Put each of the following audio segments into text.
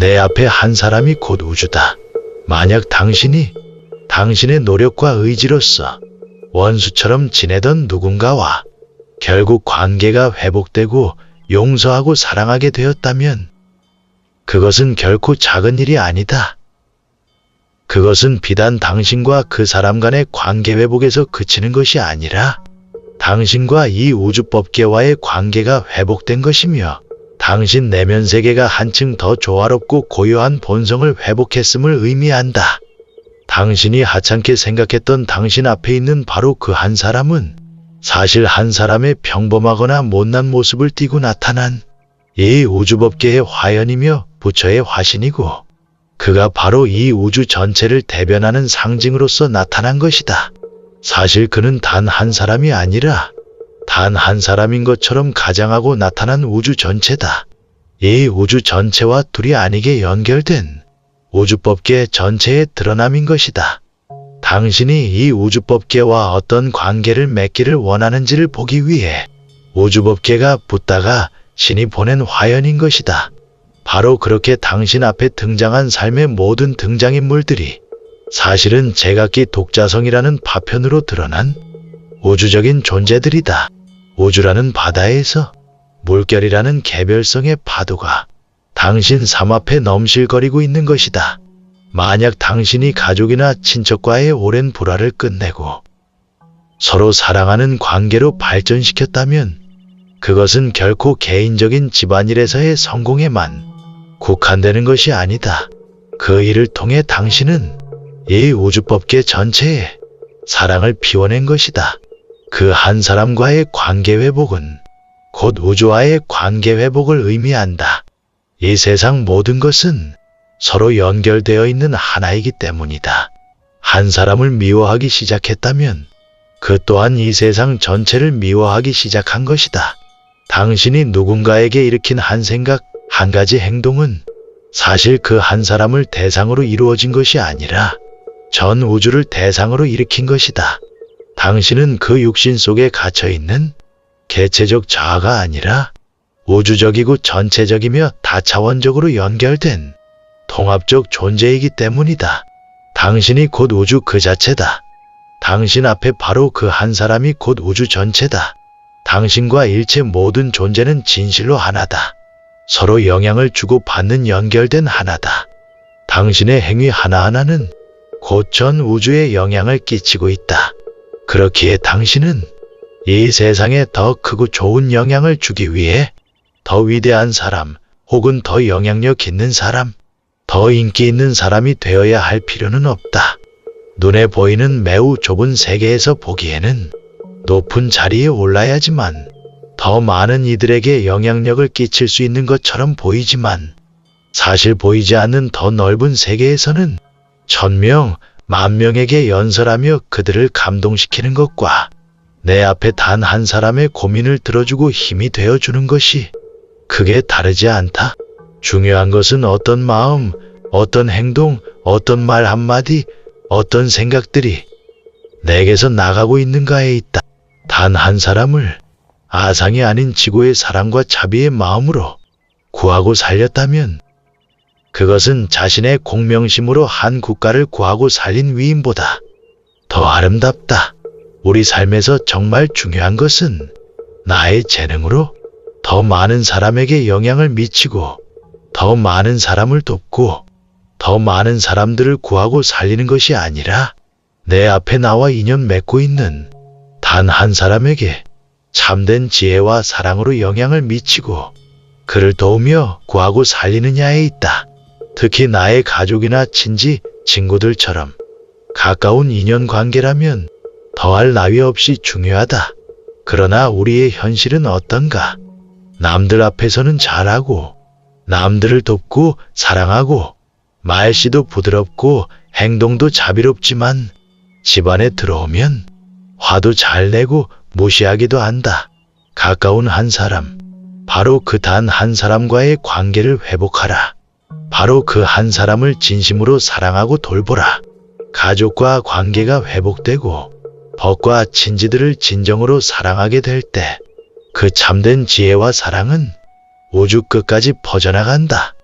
내 앞에 한 사람이 곧 우주다. 만약 당신이 당신의 노력과 의지로서 원수처럼 지내던 누군가와 결국 관계가 회복되고 용서하고 사랑하게 되었다면 그것은 결코 작은 일이 아니다. 그것은 비단 당신과 그 사람 간의 관계 회복에서 그치는 것이 아니라 당신과 이 우주법계와의 관계가 회복된 것이며 당신 내면 세계가 한층 더 조화롭고 고요한 본성을 회복했음을 의미한다. 당신이 하찮게 생각했던 당신 앞에 있는 바로 그 한 사람은 사실 한 사람의 평범하거나 못난 모습을 띠고 나타난 이 우주법계의 화연이며 부처의 화신이고 그가 바로 이 우주 전체를 대변하는 상징으로서 나타난 것이다. 사실 그는 단 한 사람이 아니라 단 한 사람인 것처럼 가장하고 나타난 우주 전체다. 이 우주 전체와 둘이 아니게 연결된 우주법계 전체의 드러남인 것이다. 당신이 이 우주법계와 어떤 관계를 맺기를 원하는지를 보기 위해 우주법계가 붙다가 신이 보낸 화연인 것이다. 바로 그렇게 당신 앞에 등장한 삶의 모든 등장인물들이 사실은 제각기 독자성이라는 파편으로 드러난 우주적인 존재들이다. 우주라는 바다에서 물결이라는 개별성의 파도가 당신 삶 앞에 넘실거리고 있는 것이다. 만약 당신이 가족이나 친척과의 오랜 불화를 끝내고 서로 사랑하는 관계로 발전시켰다면 그것은 결코 개인적인 집안일에서의 성공에만 국한되는 것이 아니다. 그 일을 통해 당신은 이 우주법계 전체에 사랑을 피워낸 것이다. 그 한 사람과의 관계 회복은 곧 우주와의 관계 회복을 의미한다. 이 세상 모든 것은 서로 연결되어 있는 하나이기 때문이다. 한 사람을 미워하기 시작했다면 그 또한 이 세상 전체를 미워하기 시작한 것이다. 당신이 누군가에게 일으킨 한 생각, 한 가지 행동은 사실 그 한 사람을 대상으로 이루어진 것이 아니라 전 우주를 대상으로 일으킨 것이다. 당신은 그 육신 속에 갇혀있는 개체적 자아가 아니라 우주적이고 전체적이며 다차원적으로 연결된 통합적 존재이기 때문이다. 당신이 곧 우주 그 자체다. 당신 앞에 바로 그 한 사람이 곧 우주 전체다. 당신과 일체 모든 존재는 진실로 하나다. 서로 영향을 주고받는 연결된 하나다. 당신의 행위 하나하나는 곧 전 우주에 영향을 끼치고 있다. 그렇기에 당신은 이 세상에 더 크고 좋은 영향을 주기 위해 더 위대한 사람 혹은 더 영향력 있는 사람, 더 인기 있는 사람이 되어야 할 필요는 없다. 눈에 보이는 매우 좁은 세계에서 보기에는 높은 자리에 올라야지만 더 많은 이들에게 영향력을 끼칠 수 있는 것처럼 보이지만 사실 보이지 않는 더 넓은 세계에서는 1000명, 10,000명에게 연설하며 그들을 감동시키는 것과 내 앞에 단 한 사람의 고민을 들어주고 힘이 되어주는 것이 크게 다르지 않다. 중요한 것은 어떤 마음, 어떤 행동, 어떤 말 한마디, 어떤 생각들이 내게서 나가고 있는가에 있다. 단 한 사람을 아상이 아닌 지구의 사랑과 자비의 마음으로 구하고 살렸다면 그것은 자신의 공명심으로 한 국가를 구하고 살린 위임보다 더 아름답다. 우리 삶에서 정말 중요한 것은 나의 재능으로 더 많은 사람에게 영향을 미치고 더 많은 사람을 돕고 더 많은 사람들을 구하고 살리는 것이 아니라 내 앞에 나와 인연 맺고 있는 단 한 사람에게 참된 지혜와 사랑으로 영향을 미치고 그를 도우며 구하고 살리느냐에 있다. 특히 나의 가족이나 친지, 친구들처럼 가까운 인연관계라면 더할 나위 없이 중요하다. 그러나 우리의 현실은 어떤가? 남들 앞에서는 잘하고 남들을 돕고 사랑하고 말씨도 부드럽고 행동도 자비롭지만 집안에 들어오면 화도 잘 내고 무시하기도 한다. 가까운 한 사람, 바로 그 단 한 사람과의 관계를 회복하라. 바로 그 한 사람을 진심으로 사랑하고 돌보라. 가족과 관계가 회복되고 벗과 친지들을 진정으로 사랑하게 될 때 그 참된 지혜와 사랑은 우주 끝까지 퍼져나간다.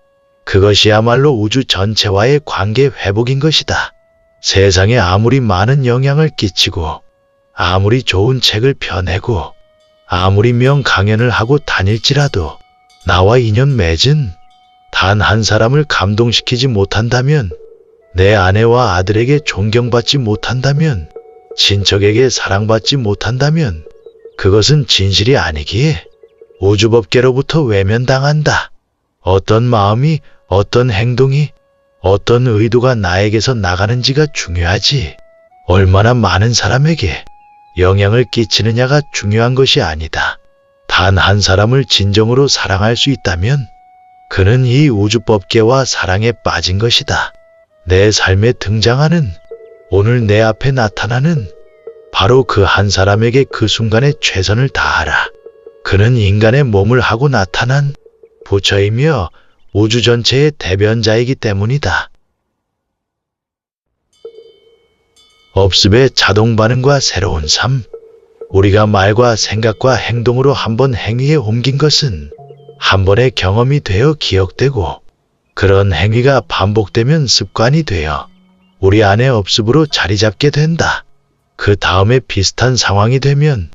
그것이야말로 우주 전체와의 관계 회복인 것이다. 세상에 아무리 많은 영향을 끼치고 아무리 좋은 책을 펴내고 아무리 명강연을 하고 다닐지라도 나와 인연 맺은 단 한 사람을 감동시키지 못한다면, 내 아내와 아들에게 존경받지 못한다면, 친척에게 사랑받지 못한다면 그것은 진실이 아니기에 우주법계로부터 외면당한다. 어떤 마음이, 어떤 행동이, 어떤 의도가 나에게서 나가는지가 중요하지, 얼마나 많은 사람에게 영향을 끼치느냐가 중요한 것이 아니다. 단 한 사람을 진정으로 사랑할 수 있다면 그는 이 우주법계와 사랑에 빠진 것이다. 내 삶에 등장하는, 오늘 내 앞에 나타나는 바로 그 한 사람에게 그 순간에 최선을 다하라. 그는 인간의 몸을 하고 나타난 부처이며 우주 전체의 대변자이기 때문이다. 업습의 자동 반응과 새로운 삶. 우리가 말과 생각과 행동으로 한번 행위에 옮긴 것은 한 번의 경험이 되어 기억되고, 그런 행위가 반복되면 습관이 되어 우리 안에 업습으로 자리 잡게 된다. 그 다음에 비슷한 상황이 되면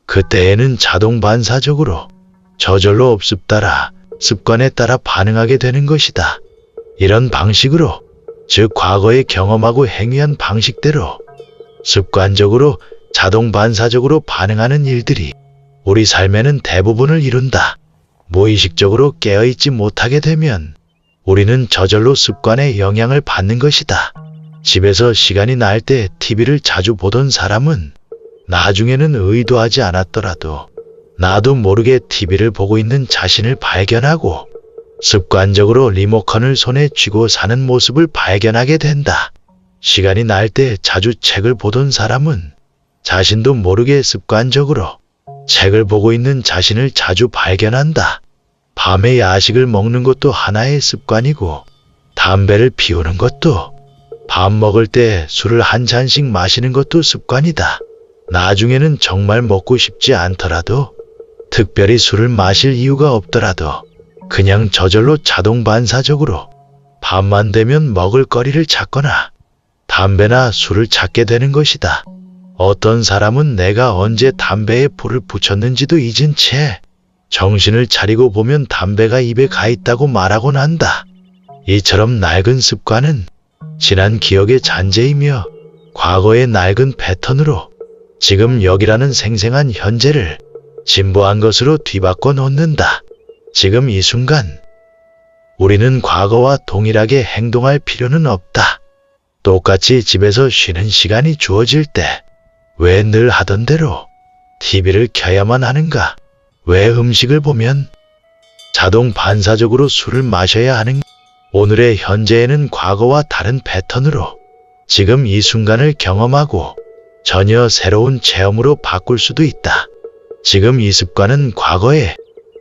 그때에는 자동 반사적으로 저절로 업습 따라, 습관에 따라 반응하게 되는 것이다. 이런 방식으로, 즉 과거에 경험하고 행위한 방식대로 습관적으로, 자동 반사적으로 반응하는 일들이 우리 삶에는 대부분을 이룬다. 무의식적으로 깨어있지 못하게 되면 우리는 저절로 습관의 영향을 받는 것이다. 집에서 시간이 날 때 TV를 자주 보던 사람은 나중에는 의도하지 않았더라도 나도 모르게 TV를 보고 있는 자신을 발견하고 습관적으로 리모컨을 손에 쥐고 사는 모습을 발견하게 된다. 시간이 날 때 자주 책을 보던 사람은 자신도 모르게 습관적으로 책을 보고 있는 자신을 자주 발견한다. 밤에 야식을 먹는 것도 하나의 습관이고, 담배를 피우는 것도, 밥 먹을 때 술을 한 잔씩 마시는 것도 습관이다. 나중에는 정말 먹고 싶지 않더라도, 특별히 술을 마실 이유가 없더라도 그냥 저절로 자동 반사적으로 밤만 되면 먹을 거리를 찾거나 담배나 술을 찾게 되는 것이다. 어떤 사람은 내가 언제 담배에 불을 붙였는지도 잊은 채 정신을 차리고 보면 담배가 입에 가 있다고 말하곤 한다. 이처럼 낡은 습관은 지난 기억의 잔재이며 과거의 낡은 패턴으로 지금 여기라는 생생한 현재를 진보한 것으로 뒤바꿔 놓는다. 지금 이 순간 우리는 과거와 동일하게 행동할 필요는 없다. 똑같이 집에서 쉬는 시간이 주어질 때 왜 늘 하던 대로 TV를 켜야만 하는가? 왜 음식을 보면 자동 반사적으로 술을 마셔야 하는가? 오늘의 현재에는 과거와 다른 패턴으로 지금 이 순간을 경험하고 전혀 새로운 체험으로 바꿀 수도 있다. 지금 이 습관은 과거에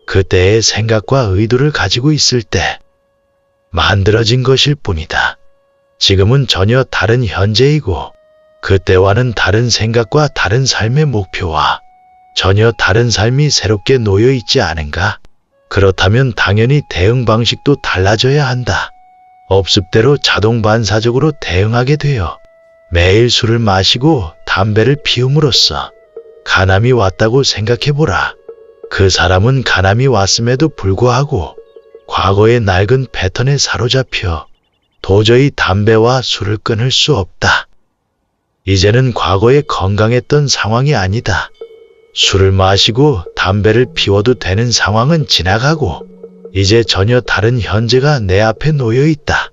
그때의 생각과 의도를 가지고 있을 때 만들어진 것일 뿐이다. 지금은 전혀 다른 현재이고 그때와는 다른 생각과 다른 삶의 목표와 전혀 다른 삶이 새롭게 놓여 있지 않은가? 그렇다면 당연히 대응 방식도 달라져야 한다. 업습대로 자동 반사적으로 대응하게 되어 매일 술을 마시고 담배를 피움으로써 간암이 왔다고 생각해보라. 그 사람은 간암이 왔음에도 불구하고 과거의 낡은 패턴에 사로잡혀 도저히 담배와 술을 끊을 수 없다. 이제는 과거에 건강했던 상황이 아니다. 술을 마시고 담배를 피워도 되는 상황은 지나가고 이제 전혀 다른 현재가 내 앞에 놓여 있다.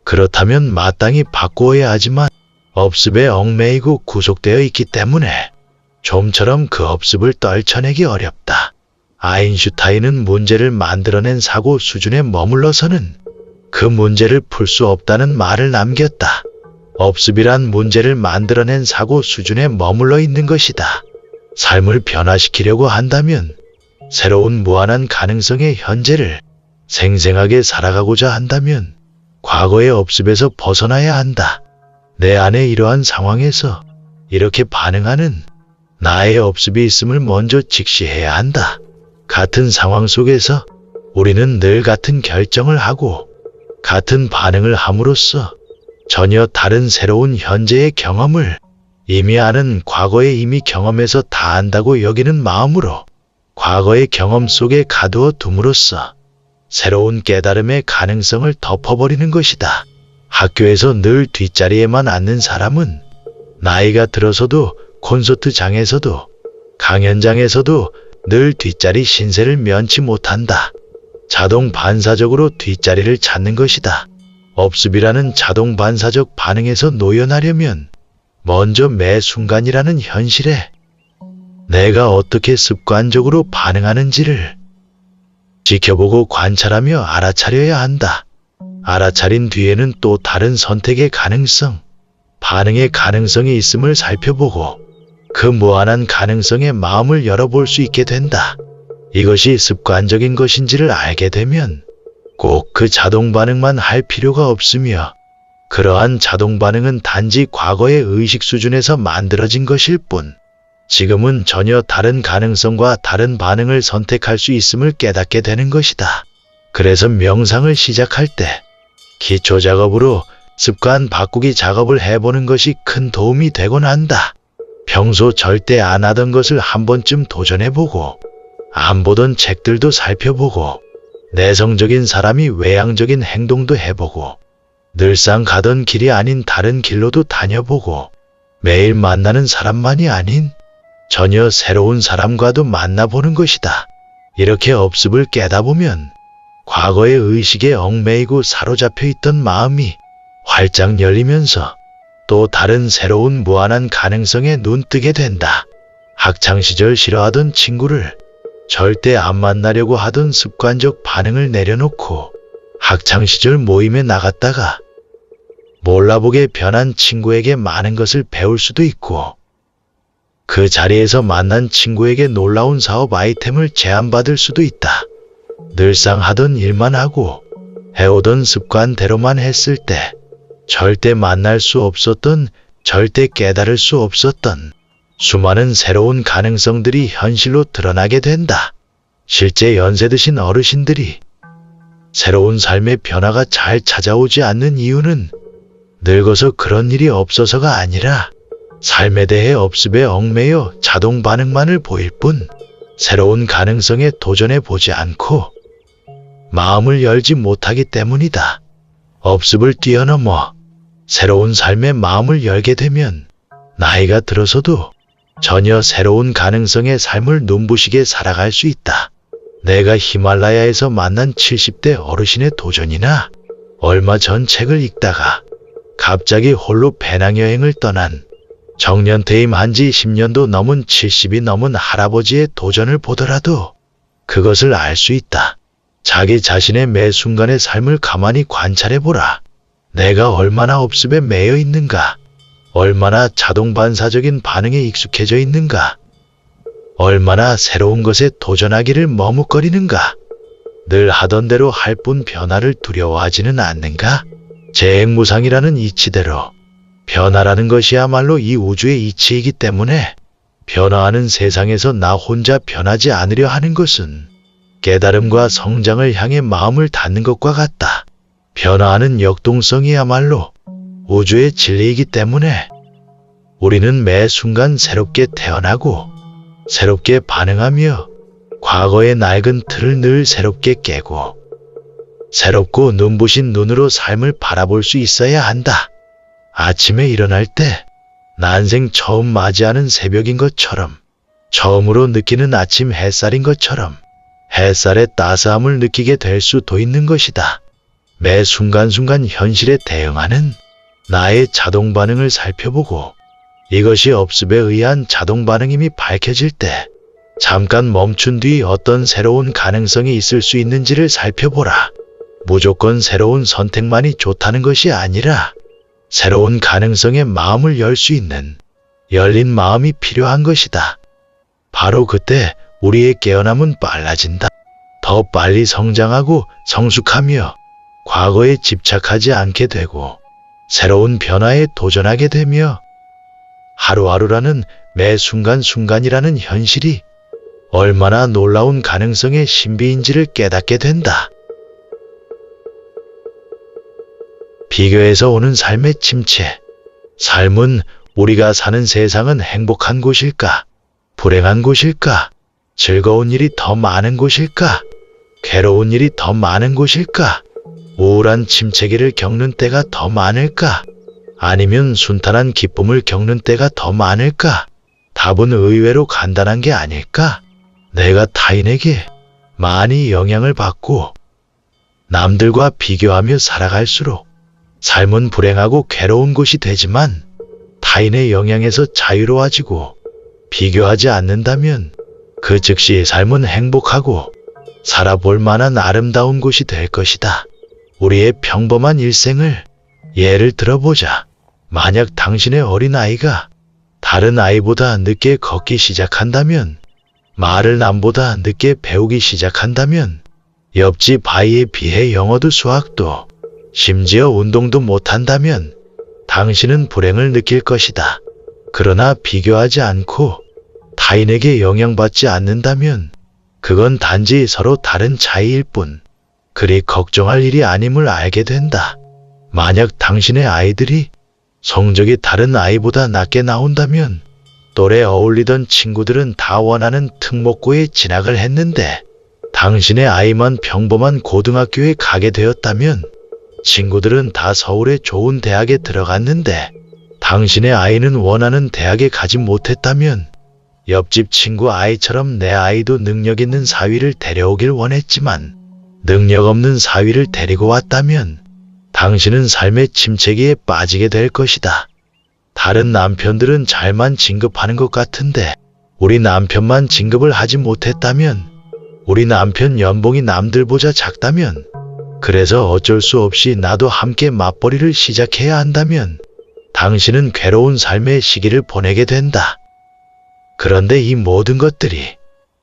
그렇다면 마땅히 바꾸어야 하지만 업습에 얽매이고 구속되어 있기 때문에 좀처럼 그 업습을 떨쳐내기 어렵다. 아인슈타인은 문제를 만들어낸 사고 수준에 머물러서는 그 문제를 풀 수 없다는 말을 남겼다. 업습이란 문제를 만들어낸 사고 수준에 머물러 있는 것이다. 삶을 변화시키려고 한다면 새로운 무한한 가능성의 현재를 생생하게 살아가고자 한다면 과거의 업습에서 벗어나야 한다. 내 안에 이러한 상황에서 이렇게 반응하는 나의 업습이 있음을 먼저 직시해야 한다. 같은 상황 속에서 우리는 늘 같은 결정을 하고 같은 반응을 함으로써 전혀 다른 새로운 현재의 경험을 이미 아는 과거에 이미 경험해서 다 안다고 여기는 마음으로 과거의 경험 속에 가두어 둠으로써 새로운 깨달음의 가능성을 덮어버리는 것이다. 학교에서 늘 뒷자리에만 앉는 사람은 나이가 들어서도 콘서트장에서도 강연장에서도 늘 뒷자리 신세를 면치 못한다. 자동 반사적으로 뒷자리를 찾는 것이다. 업습이라는 자동 반사적 반응에서 노연하려면 먼저 매 순간이라는 현실에 내가 어떻게 습관적으로 반응하는지를 지켜보고 관찰하며 알아차려야 한다. 알아차린 뒤에는 또 다른 선택의 가능성, 반응의 가능성이 있음을 살펴보고 그 무한한 가능성에 마음을 열어볼 수 있게 된다. 이것이 습관적인 것인지를 알게 되면 꼭 그 자동 반응만 할 필요가 없으며 그러한 자동 반응은 단지 과거의 의식 수준에서 만들어진 것일 뿐 지금은 전혀 다른 가능성과 다른 반응을 선택할 수 있음을 깨닫게 되는 것이다. 그래서 명상을 시작할 때 기초 작업으로 습관 바꾸기 작업을 해보는 것이 큰 도움이 되곤 한다. 평소 절대 안 하던 것을 한 번쯤 도전해보고 안 보던 책들도 살펴보고 내성적인 사람이 외향적인 행동도 해보고 늘상 가던 길이 아닌 다른 길로도 다녀보고 매일 만나는 사람만이 아닌 전혀 새로운 사람과도 만나보는 것이다. 이렇게 업습을 깨다보면 과거의 의식에 얽매이고 사로잡혀 있던 마음이 활짝 열리면서 또 다른 새로운 무한한 가능성에 눈뜨게 된다. 학창시절 싫어하던 친구를 절대 안 만나려고 하던 습관적 반응을 내려놓고 학창시절 모임에 나갔다가 몰라보게 변한 친구에게 많은 것을 배울 수도 있고 그 자리에서 만난 친구에게 놀라운 사업 아이템을 제안받을 수도 있다. 늘상 하던 일만 하고 해오던 습관대로만 했을 때 절대 만날 수 없었던, 절대 깨달을 수 없었던 수많은 새로운 가능성들이 현실로 드러나게 된다. 실제 연세 드신 어르신들이 새로운 삶의 변화가 잘 찾아오지 않는 이유는 늙어서 그런 일이 없어서가 아니라 삶에 대해 업습에 얽매여 자동 반응만을 보일 뿐 새로운 가능성에 도전해 보지 않고 마음을 열지 못하기 때문이다. 업습을 뛰어넘어 새로운 삶의 마음을 열게 되면 나이가 들어서도 전혀 새로운 가능성의 삶을 눈부시게 살아갈 수 있다. 내가 히말라야에서 만난 70대 어르신의 도전이나 얼마 전 책을 읽다가 갑자기 홀로 배낭여행을 떠난 정년퇴임 한지 10년도 넘은 70이 넘은 할아버지의 도전을 보더라도 그것을 알 수 있다. 자기 자신의 매 순간의 삶을 가만히 관찰해보라. 내가 얼마나 업습에 매여 있는가? 얼마나 자동 반사적인 반응에 익숙해져 있는가? 얼마나 새로운 것에 도전하기를 머뭇거리는가? 늘 하던 대로 할 뿐 변화를 두려워하지는 않는가? 재행무상이라는 이치대로 변화라는 것이야말로 이 우주의 이치이기 때문에 변화하는 세상에서 나 혼자 변하지 않으려 하는 것은 깨달음과 성장을 향해 마음을 닫는 것과 같다. 변화하는 역동성이야말로 우주의 진리이기 때문에 우리는 매 순간 새롭게 태어나고 새롭게 반응하며 과거의 낡은 틀을 늘 새롭게 깨고 새롭고 눈부신 눈으로 삶을 바라볼 수 있어야 한다. 아침에 일어날 때 난생 처음 맞이하는 새벽인 것처럼 처음으로 느끼는 아침 햇살인 것처럼 햇살의 따스함을 느끼게 될 수도 있는 것이다. 매 순간순간 현실에 대응하는 나의 자동 반응을 살펴보고 이것이 업습에 의한 자동 반응임이 밝혀질 때 잠깐 멈춘 뒤 어떤 새로운 가능성이 있을 수 있는지를 살펴보라. 무조건 새로운 선택만이 좋다는 것이 아니라 새로운 가능성에 마음을 열 수 있는 열린 마음이 필요한 것이다. 바로 그때 우리의 깨어남은 빨라진다. 더 빨리 성장하고 성숙하며 과거에 집착하지 않게 되고 새로운 변화에 도전하게 되며 하루하루라는 매 순간순간이라는 현실이 얼마나 놀라운 가능성의 신비인지를 깨닫게 된다. 비교에서 오는 삶의 침체. 삶은 우리가 사는 세상은 행복한 곳일까? 불행한 곳일까? 즐거운 일이 더 많은 곳일까? 괴로운 일이 더 많은 곳일까? 우울한 침체기를 겪는 때가 더 많을까? 아니면 순탄한 기쁨을 겪는 때가 더 많을까? 답은 의외로 간단한 게 아닐까? 내가 타인에게 많이 영향을 받고 남들과 비교하며 살아갈수록 삶은 불행하고 괴로운 곳이 되지만, 타인의 영향에서 자유로워지고 비교하지 않는다면 그 즉시 삶은 행복하고 살아볼 만한 아름다운 곳이 될 것이다. 우리의 평범한 일생을 예를 들어보자. 만약 당신의 어린아이가 다른 아이보다 늦게 걷기 시작한다면, 말을 남보다 늦게 배우기 시작한다면, 옆집 아이에 비해 영어도 수학도 심지어 운동도 못한다면 당신은 불행을 느낄 것이다. 그러나 비교하지 않고 타인에게 영향받지 않는다면 그건 단지 서로 다른 차이일 뿐 그리 걱정할 일이 아님을 알게 된다. 만약 당신의 아이들이 성적이 다른 아이보다 낮게 나온다면 또래 어울리던 친구들은 다 원하는 특목고에 진학을 했는데 당신의 아이만 평범한 고등학교에 가게 되었다면, 친구들은 다 서울의 좋은 대학에 들어갔는데 당신의 아이는 원하는 대학에 가지 못했다면, 옆집 친구 아이처럼 내 아이도 능력 있는 사위를 데려오길 원했지만 능력 없는 사위를 데리고 왔다면 당신은 삶의 침체기에 빠지게 될 것이다. 다른 남편들은 잘만 진급하는 것 같은데 우리 남편만 진급을 하지 못했다면, 우리 남편 연봉이 남들보다 작다면, 그래서 어쩔 수 없이 나도 함께 맞벌이를 시작해야 한다면 당신은 괴로운 삶의 시기를 보내게 된다. 그런데 이 모든 것들이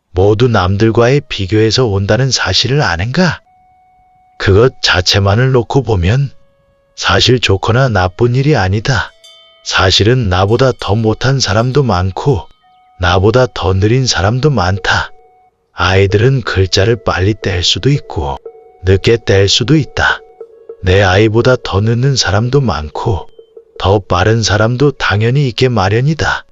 모두 남들과의 비교에서 온다는 사실을 아는가? 그것 자체만을 놓고 보면 사실 좋거나 나쁜 일이 아니다. 사실은 나보다 더 못한 사람도 많고 나보다 더 느린 사람도 많다. 아이들은 글자를 빨리 뗄 수도 있고 늦게 뗄 수도 있다. 내 아이보다 더 늦는 사람도 많고 더 빠른 사람도 당연히 있게 마련이다.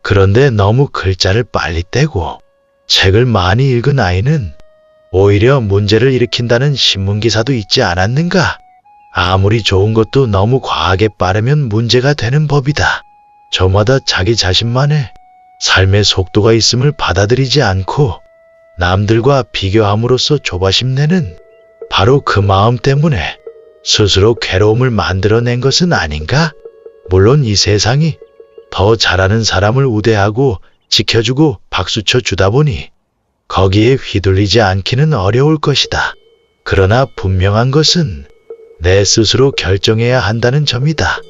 그런데 너무 글자를 빨리 떼고 책을 많이 읽은 아이는 오히려 문제를 일으킨다는 신문기사도 있지 않았는가? 아무리 좋은 것도 너무 과하게 빠르면 문제가 되는 법이다. 저마다 자기 자신만의 삶의 속도가 있음을 받아들이지 않고 남들과 비교함으로써 조바심 내는 바로 그 마음 때문에 스스로 괴로움을 만들어낸 것은 아닌가? 물론 이 세상이 더 잘하는 사람을 우대하고 지켜주고 박수쳐 주다 보니 거기에 휘둘리지 않기는 어려울 것이다. 그러나 분명한 것은 내 스스로 결정해야 한다는 점이다.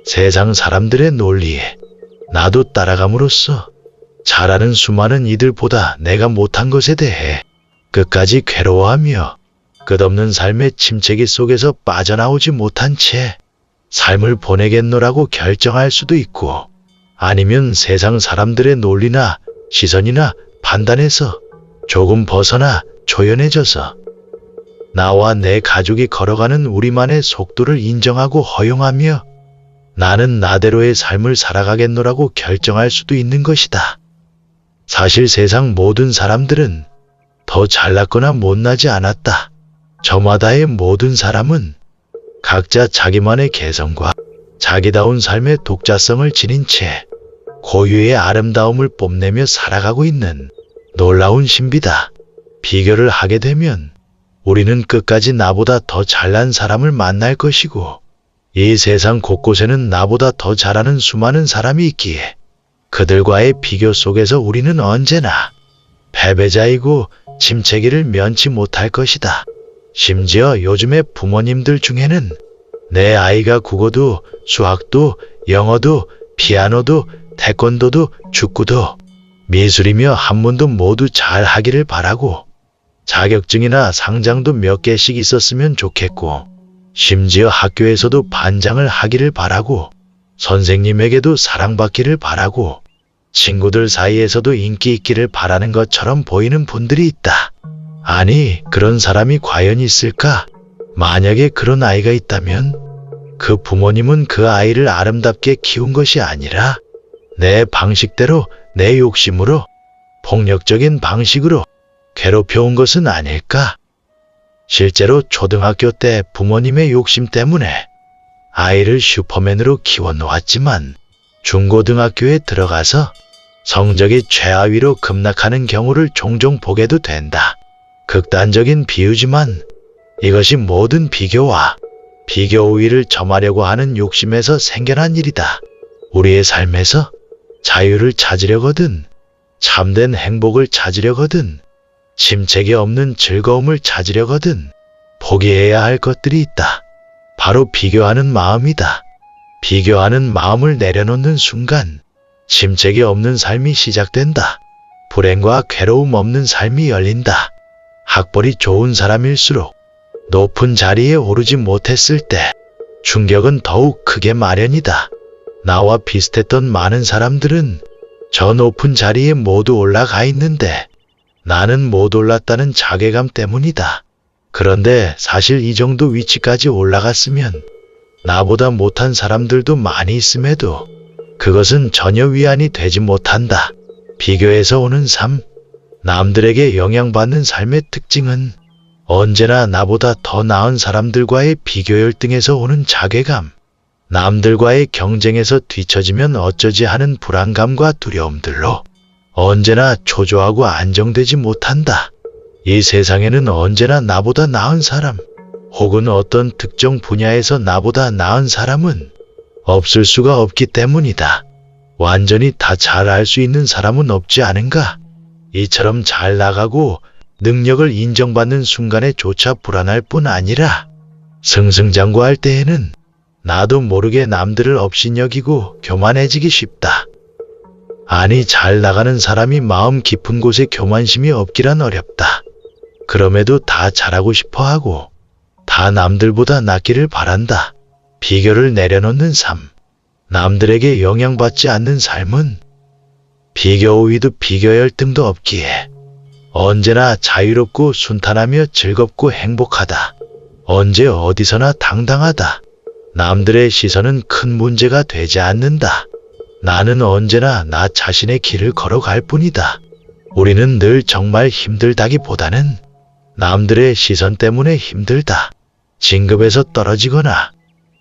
세상 사람들의 논리에 나도 따라감으로써 잘하는 수많은 이들보다 내가 못한 것에 대해 끝까지 괴로워하며 끝없는 삶의 침체기 속에서 빠져나오지 못한 채 삶을 보내겠노라고 결정할 수도 있고, 아니면 세상 사람들의 논리나 시선이나 판단에서 조금 벗어나 조연해져서 나와 내 가족이 걸어가는 우리만의 속도를 인정하고 허용하며 나는 나대로의 삶을 살아가겠노라고 결정할 수도 있는 것이다. 사실 세상 모든 사람들은 더 잘났거나 못나지 않았다. 저마다의 모든 사람은 각자 자기만의 개성과 자기다운 삶의 독자성을 지닌 채 고유의 아름다움을 뽐내며 살아가고 있는 놀라운 신비다. 비교를 하게 되면 우리는 끝까지 나보다 더 잘난 사람을 만날 것이고, 이 세상 곳곳에는 나보다 더 잘하는 수많은 사람이 있기에 그들과의 비교 속에서 우리는 언제나 패배자이고 침체기를 면치 못할 것이다. 심지어 요즘의 부모님들 중에는 내 아이가 국어도 수학도 영어도 피아노도 태권도도 축구도 미술이며 한문도 모두 잘하기를 바라고, 자격증이나 상장도 몇 개씩 있었으면 좋겠고, 심지어 학교에서도 반장을 하기를 바라고, 선생님에게도 사랑받기를 바라고, 친구들 사이에서도 인기 있기를 바라는 것처럼 보이는 분들이 있다. 아니, 그런 사람이 과연 있을까? 만약에 그런 아이가 있다면 그 부모님은 그 아이를 아름답게 키운 것이 아니라 내 방식대로, 내 욕심으로, 폭력적인 방식으로 괴롭혀온 것은 아닐까? 실제로 초등학교 때 부모님의 욕심 때문에 아이를 슈퍼맨으로 키워놓았지만 중고등학교에 들어가서 성적이 최하위로 급락하는 경우를 종종 보게도 된다. 극단적인 비유지만 이것이 모든 비교와 비교 우위를 점하려고 하는 욕심에서 생겨난 일이다. 우리의 삶에서 자유를 찾으려거든, 참된 행복을 찾으려거든, 침체기 없는 즐거움을 찾으려거든 포기해야 할 것들이 있다. 바로 비교하는 마음이다. 비교하는 마음을 내려놓는 순간 침체기 없는 삶이 시작된다. 불행과 괴로움 없는 삶이 열린다. 학벌이 좋은 사람일수록 높은 자리에 오르지 못했을 때 충격은 더욱 크게 마련이다. 나와 비슷했던 많은 사람들은 저 높은 자리에 모두 올라가 있는데 나는 못 올랐다는 자괴감 때문이다. 그런데 사실 이 정도 위치까지 올라갔으면 나보다 못한 사람들도 많이 있음에도 그것은 전혀 위안이 되지 못한다. 비교에서 오는 삶, 남들에게 영향받는 삶의 특징은 언제나 나보다 더 나은 사람들과의 비교 열등에서 오는 자괴감, 남들과의 경쟁에서 뒤처지면 어쩌지 하는 불안감과 두려움들로 언제나 초조하고 안정되지 못한다. 이 세상에는 언제나 나보다 나은 사람, 혹은 어떤 특정 분야에서 나보다 나은 사람은 없을 수가 없기 때문이다. 완전히 다 잘 알 수 있는 사람은 없지 않은가? 이처럼 잘 나가고 능력을 인정받는 순간에조차 불안할 뿐 아니라 승승장구할 때에는 나도 모르게 남들을 업신여기고 교만해지기 쉽다. 아니, 잘 나가는 사람이 마음 깊은 곳에 교만심이 없기란 어렵다. 그럼에도 다 잘하고 싶어하고 다 남들보다 낫기를 바란다. 비교를 내려놓는 삶, 남들에게 영향받지 않는 삶은 비교 우위도 비교 열등도 없기에 언제나 자유롭고 순탄하며 즐겁고 행복하다. 언제 어디서나 당당하다. 남들의 시선은 큰 문제가 되지 않는다. 나는 언제나 나 자신의 길을 걸어갈 뿐이다. 우리는 늘 정말 힘들다기보다는 남들의 시선 때문에 힘들다. 진급에서 떨어지거나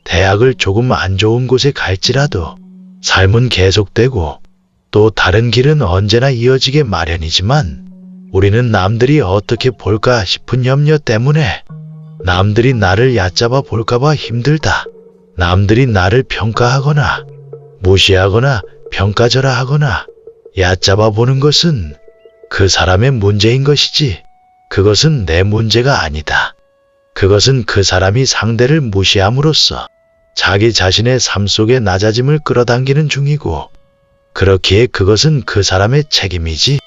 대학을 조금 안 좋은 곳에 갈지라도 삶은 계속되고 또 다른 길은 언제나 이어지게 마련이지만 우리는 남들이 어떻게 볼까 싶은 염려 때문에 남들이 나를 얕잡아 볼까봐 힘들다. 남들이 나를 평가하거나 무시하거나 평가절하하거나 얕잡아 보는 것은 그 사람의 문제인 것이지 그것은 내 문제가 아니다. 그것은 그 사람이 상대를 무시함으로써 자기 자신의 삶 속에 낮아짐을 끌어당기는 중이고 그렇기에 그것은 그 사람의 책임이지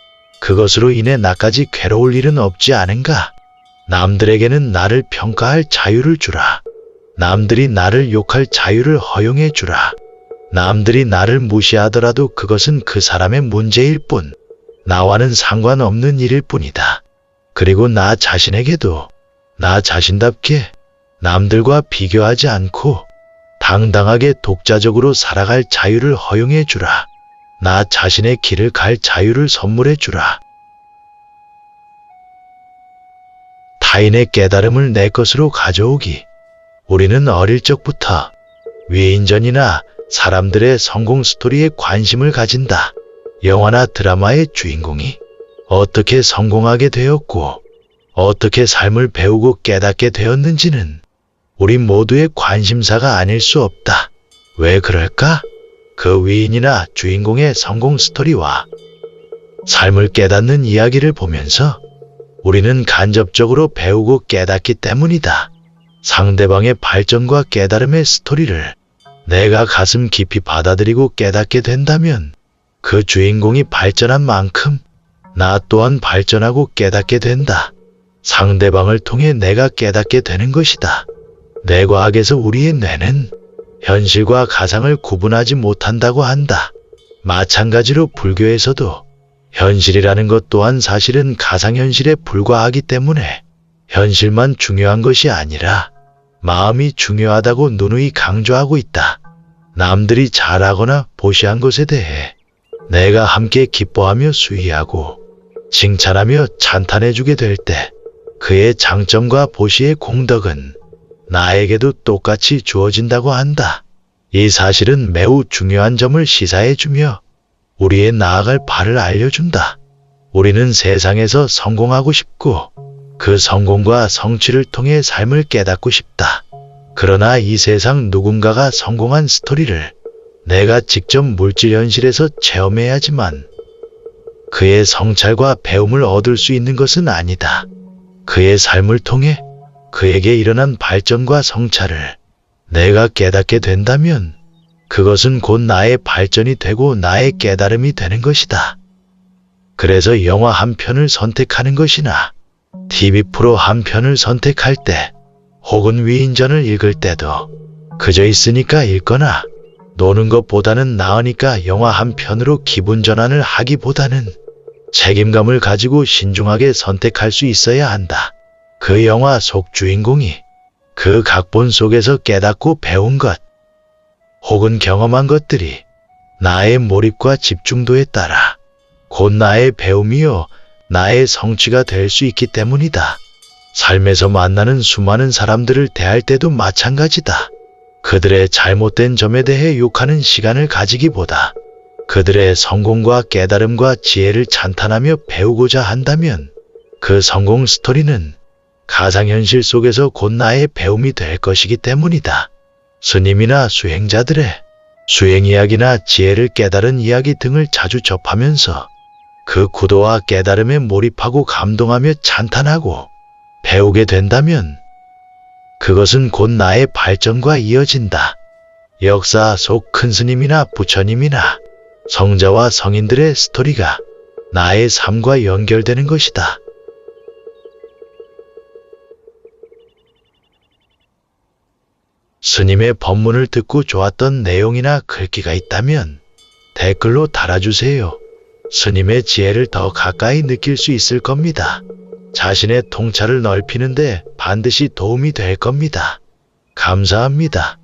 그것으로 인해 나까지 괴로울 일은 없지 않은가? 남들에게는 나를 평가할 자유를 주라. 남들이 나를 욕할 자유를 허용해 주라. 남들이 나를 무시하더라도 그것은 그 사람의 문제일 뿐 나와는 상관없는 일일 뿐이다. 그리고 나 자신에게도 나 자신답게 남들과 비교하지 않고 당당하게 독자적으로 살아갈 자유를 허용해 주라. 나 자신의 길을 갈 자유를 선물해 주라. 타인의 깨달음을 내 것으로 가져오기. 우리는 어릴 적부터 위인전이나 사람들의 성공 스토리에 관심을 가진다. 영화나 드라마의 주인공이 어떻게 성공하게 되었고 어떻게 삶을 배우고 깨닫게 되었는지는 우리 모두의 관심사가 아닐 수 없다. 왜 그럴까? 그 위인이나 주인공의 성공 스토리와 삶을 깨닫는 이야기를 보면서 우리는 간접적으로 배우고 깨닫기 때문이다. 상대방의 발전과 깨달음의 스토리를 내가 가슴 깊이 받아들이고 깨닫게 된다면 그 주인공이 발전한 만큼 나 또한 발전하고 깨닫게 된다. 상대방을 통해 내가 깨닫게 되는 것이다. 뇌과학에서 우리의 뇌는 현실과 가상을 구분하지 못한다고 한다. 마찬가지로 불교에서도 현실이라는 것 또한 사실은 가상현실에 불과하기 때문에 현실만 중요한 것이 아니라 마음이 중요하다고 누누이 강조하고 있다. 남들이 잘하거나 보시한 것에 대해 내가 함께 기뻐하며 수위하고 칭찬하며 찬탄해주게 될 때 그의 장점과 보시의 공덕은 나에게도 똑같이 주어진다고 한다. 이 사실은 매우 중요한 점을 시사해주며 우리의 나아갈 발을 알려준다. 우리는 세상에서 성공하고 싶고 그 성공과 성취를 통해 삶을 깨닫고 싶다. 그러나 이 세상 누군가가 성공한 스토리를 내가 직접 물질 현실에서 체험해야지만 그의 성찰과 배움을 얻을 수 있는 것은 아니다. 그의 삶을 통해 그에게 일어난 발전과 성찰을 내가 깨닫게 된다면 그것은 곧 나의 발전이 되고 나의 깨달음이 되는 것이다. 그래서 영화 한 편을 선택하는 것이나 TV 프로 한 편을 선택할 때 혹은 위인전을 읽을 때도 그저 있으니까 읽거나 노는 것보다는 나으니까 영화 한 편으로 기분 전환을 하기보다는 책임감을 가지고 신중하게 선택할 수 있어야 한다. 그 영화 속 주인공이 그 각본 속에서 깨닫고 배운 것 혹은 경험한 것들이 나의 몰입과 집중도에 따라 곧 나의 배움이요 나의 성취가 될 수 있기 때문이다. 삶에서 만나는 수많은 사람들을 대할 때도 마찬가지다. 그들의 잘못된 점에 대해 욕하는 시간을 가지기보다 그들의 성공과 깨달음과 지혜를 찬탄하며 배우고자 한다면 그 성공 스토리는 가상현실 속에서 곧 나의 배움이 될 것이기 때문이다. 스님이나 수행자들의 수행 이야기나 지혜를 깨달은 이야기 등을 자주 접하면서 그 구도와 깨달음에 몰입하고 감동하며 찬탄하고 배우게 된다면 그것은 곧 나의 발전과 이어진다. 역사 속 큰 스님이나 부처님이나 성자와 성인들의 스토리가 나의 삶과 연결되는 것이다. 스님의 법문을 듣고 좋았던 내용이나 글귀가 있다면 댓글로 달아주세요. 스님의 지혜를 더 가까이 느낄 수 있을 겁니다. 자신의 통찰을 넓히는데 반드시 도움이 될 겁니다. 감사합니다.